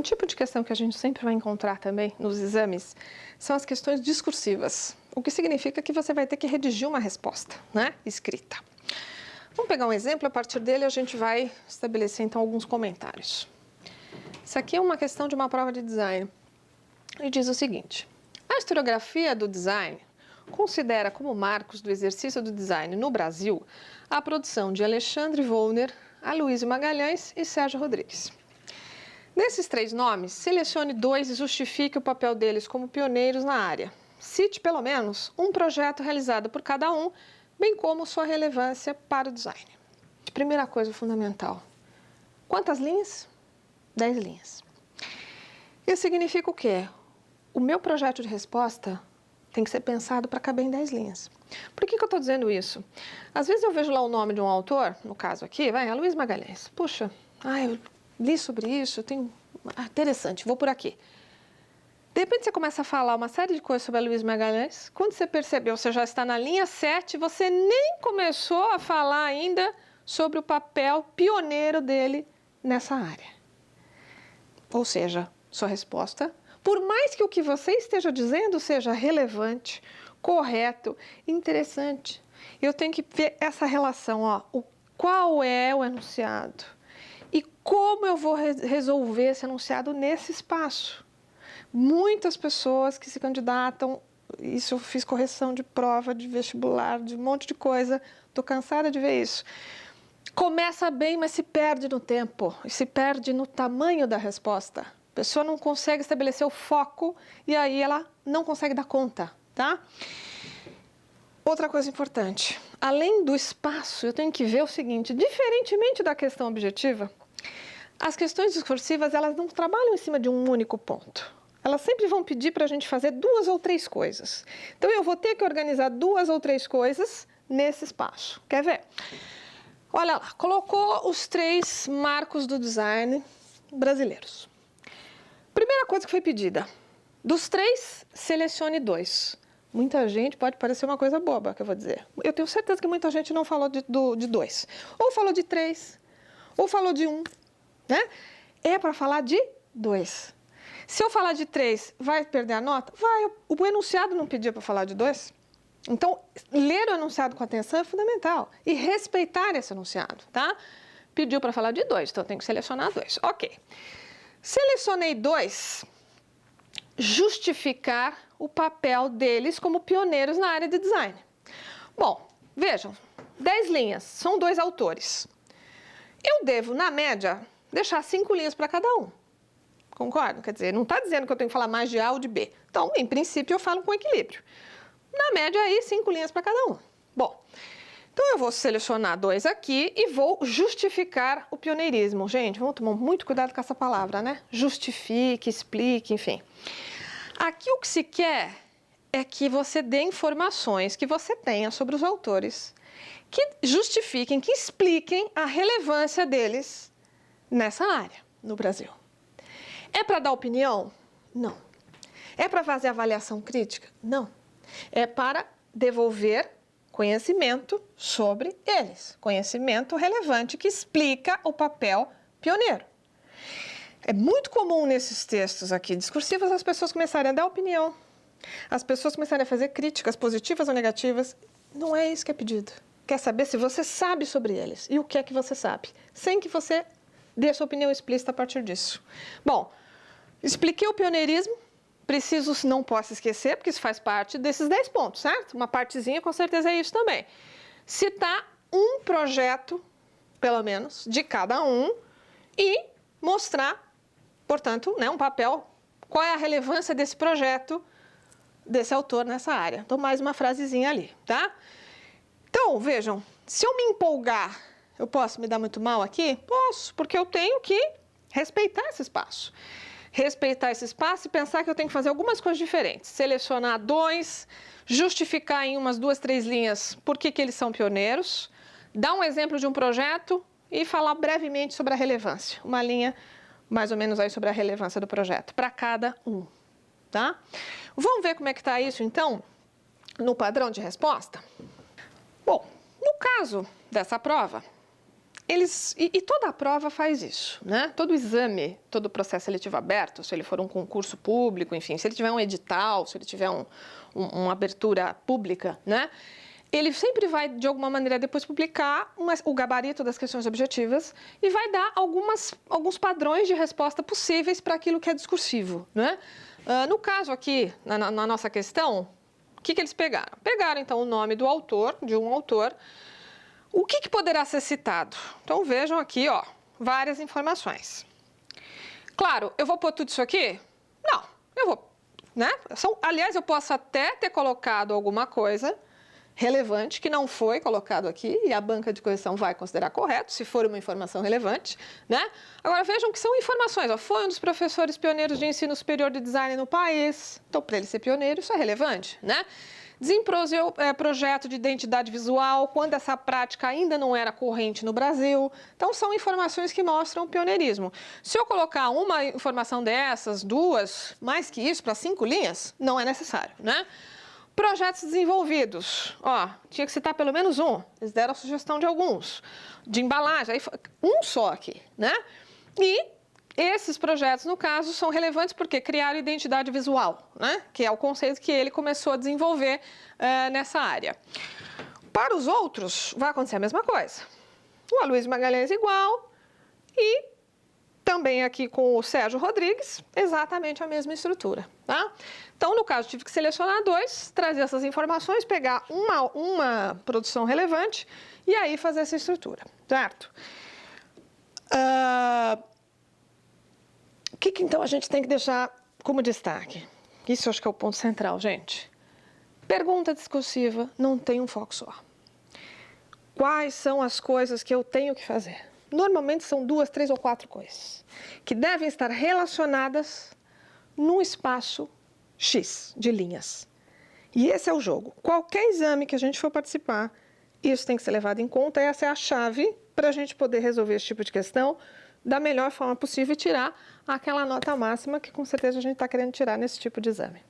Um tipo de questão que a gente sempre vai encontrar também nos exames são as questões discursivas, o que significa que você vai ter que redigir uma resposta, né, escrita. Vamos pegar um exemplo, a partir dele a gente vai estabelecer então alguns comentários. Isso aqui é uma questão de uma prova de design e diz o seguinte: a historiografia do design considera como marcos do exercício do design no Brasil a produção de Alexandre Wollner, Aloysio Magalhães e Sérgio Rodrigues. Desses três nomes, selecione dois e justifique o papel deles como pioneiros na área. Cite pelo menos um projeto realizado por cada um, bem como sua relevância para o design. Primeira coisa fundamental: quantas linhas? 10 linhas. Isso significa o quê? O meu projeto de resposta tem que ser pensado para caber em 10 linhas. Por que eu estou dizendo isso? Às vezes eu vejo lá o nome de um autor, no caso aqui, Aloysio Magalhães. Puxa, eu li sobre isso, interessante, vou por aqui. De repente você começa a falar uma série de coisas sobre Aloysio Magalhães. Quando você percebeu, você já está na linha 7, você nem começou a falar ainda sobre o papel pioneiro dele nessa área. Ou seja, sua resposta, por mais que o que você esteja dizendo seja relevante, correto, interessante, eu tenho que ver essa relação, qual é o enunciado e como eu vou resolver esse enunciado nesse espaço. Muitas pessoas que se candidatam, isso eu fiz correção de prova, de vestibular, de um monte de coisa, estou cansada de ver isso. Começa bem, mas se perde no tempo, se perde no tamanho da resposta. A pessoa não consegue estabelecer o foco e aí ela não consegue dar conta, tá? Outra coisa importante, além do espaço, eu tenho que ver o seguinte: diferentemente da questão objetiva, as questões discursivas, elas não trabalham em cima de um único ponto. Elas sempre vão pedir para a gente fazer 2 ou 3 coisas. Então, eu vou ter que organizar 2 ou 3 coisas nesse espaço. Quer ver? Olha lá, colocou os 3 marcos do design brasileiros. Primeira coisa que foi pedida: dos 3, selecione 2. Muita gente, pode parecer uma coisa boba que eu vou dizer. Eu tenho certeza que muita gente não falou de 2. Ou falou de 3, ou falou de 1, né? É para falar de 2. Se eu falar de 3, vai perder a nota? Vai, o enunciado não pediu para falar de 2. Então, ler o enunciado com atenção é fundamental. E respeitar esse enunciado, tá? Pediu para falar de 2, então eu tenho que selecionar 2. Ok. Selecionei 2, justificar o papel deles como pioneiros na área de design. Bom, vejam, 10 linhas, são 2 autores. Eu devo, na média, deixar 5 linhas para cada um. Concordo? Quer dizer, não está dizendo que eu tenho que falar mais de A ou de B. Então, em princípio, eu falo com equilíbrio. Na média, aí, 5 linhas para cada um. Bom, então eu vou selecionar 2 aqui e vou justificar o pioneirismo. Gente, vamos tomar muito cuidado com essa palavra, né? Justifique, explique, enfim. Aqui o que se quer é que você dê informações que você tenha sobre os autores, que justifiquem, que expliquem a relevância deles nessa área, no Brasil. É para dar opinião? Não. É para fazer avaliação crítica? Não. É para devolver conhecimento sobre eles. Conhecimento relevante que explica o papel pioneiro. É muito comum nesses textos aqui discursivos as pessoas começarem a dar opinião, as pessoas começarem a fazer críticas positivas ou negativas. Não é isso que é pedido. Quer saber se você sabe sobre eles e o que é que você sabe, sem que você dê sua opinião explícita a partir disso. Bom, expliquei o pioneirismo, não posso esquecer, porque isso faz parte desses 10 pontos, certo? Uma partezinha com certeza é isso também. Citar um projeto, pelo menos, de cada um e mostrar, portanto, um papel, qual é a relevância desse projeto, desse autor nessa área. Então, mais uma frasezinha ali, tá? Então, vejam, se eu me empolgar, eu posso me dar muito mal aqui? Posso, porque eu tenho que respeitar esse espaço. Respeitar esse espaço e pensar que eu tenho que fazer algumas coisas diferentes. Selecionar 2, justificar em umas 2, 3 linhas por que eles são pioneiros, dar um exemplo de um projeto e falar brevemente sobre a relevância. Uma linha mais ou menos aí sobre a relevância do projeto, para cada um, tá? Vamos ver como é que está isso, então, no padrão de resposta? Bom, no caso dessa prova, E toda a prova faz isso, né? Todo exame, todo o processo seletivo aberto, se ele for um concurso público, enfim, se ele tiver um edital, se ele tiver uma abertura pública, né? Ele sempre vai, de alguma maneira, depois publicar o gabarito das questões objetivas e vai dar alguns padrões de resposta possíveis para aquilo que é discursivo, né? No caso aqui, na nossa questão, o que eles pegaram? Pegaram, então, o nome do autor, de um autor. O que poderá ser citado? Então, vejam aqui, ó, várias informações. Claro, eu vou pôr tudo isso aqui? Não, eu vou, né? Aliás, eu posso até ter colocado alguma coisa relevante que não foi colocado aqui e a banca de correção vai considerar correto, se for uma informação relevante, né? Agora, vejam que são informações, ó, foi um dos professores pioneiros de ensino superior de design no país, então, para ele ser pioneiro, isso é relevante, né? Desenvolveu projeto de identidade visual quando essa prática ainda não era corrente no Brasil. Então, são informações que mostram pioneirismo. Se eu colocar uma informação dessas, duas, mais que isso, para 5 linhas, não é necessário, né? Projetos desenvolvidos, ó, tinha que citar pelo menos um. Eles deram a sugestão de alguns. De embalagem, aí um só aqui, né? E esses projetos, no caso, são relevantes porque criaram identidade visual, né? Que é o conceito que ele começou a desenvolver nessa área. Para os outros, vai acontecer a mesma coisa. O Aloysio Magalhães igual e também aqui com o Sérgio Rodrigues, exatamente a mesma estrutura, tá? Então, no caso, tive que selecionar 2, trazer essas informações, pegar uma produção relevante e aí fazer essa estrutura, certo? O que então a gente tem que deixar como destaque? Isso eu acho que é o ponto central, gente. Pergunta discursiva não tem um foco só. Quais são as coisas que eu tenho que fazer? Normalmente são 2, 3 ou 4 coisas que devem estar relacionadas num espaço X de linhas. E esse é o jogo. Qualquer exame que a gente for participar, isso tem que ser levado em conta. Essa é a chave para a gente poder resolver esse tipo de questão da melhor forma possível e tirar aquela nota máxima que com certeza a gente está querendo tirar nesse tipo de exame.